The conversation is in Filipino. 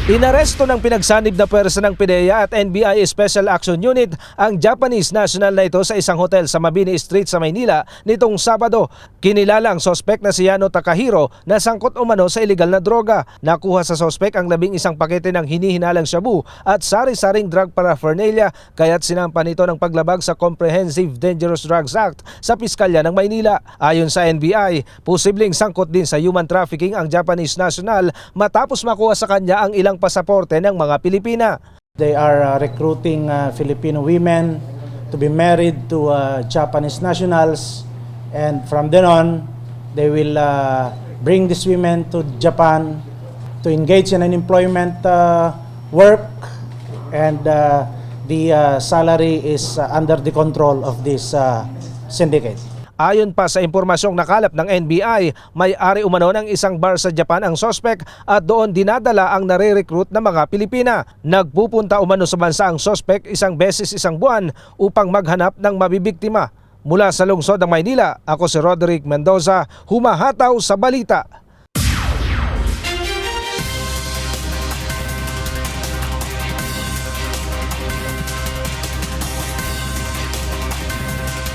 Inaresto ng pinagsanib na pwersa ng PDEA at NBI Special Action Unit ang Japanese national na ito sa isang hotel sa Mabini Street sa Maynila nitong Sabado. Kinilala ang sospek na si Yano Takahiro na sangkot umano sa ilegal na droga. Nakuha sa sospek ang 11 pakete ng hinihinalang shabu at sari-saring drug paraphernalia kaya't sinampa nito ng paglabag sa Comprehensive Dangerous Drugs Act sa Piskalya ng Maynila. Ayon sa NBI, posibleng sangkot din sa human trafficking ang Japanese national matapos makuha sa kanya ang ilang pasaporte ng mga Pilipina. They are recruiting Filipino women to be married to Japanese nationals, and from then on they will bring these women to Japan to engage in an employment work, and the salary is under the control of this syndicate. Ayon pa sa impormasyong nakalap ng NBI, may-ari umano ng isang bar sa Japan ang sospek at doon dinadala ang nare-recruit na mga Pilipina. Nagpupunta umano sa bansa ang sospek isang beses isang buwan upang maghanap ng mabibiktima. Mula sa lungsod ng Maynila, ako si Roderick Mendoza, humahataw sa balita.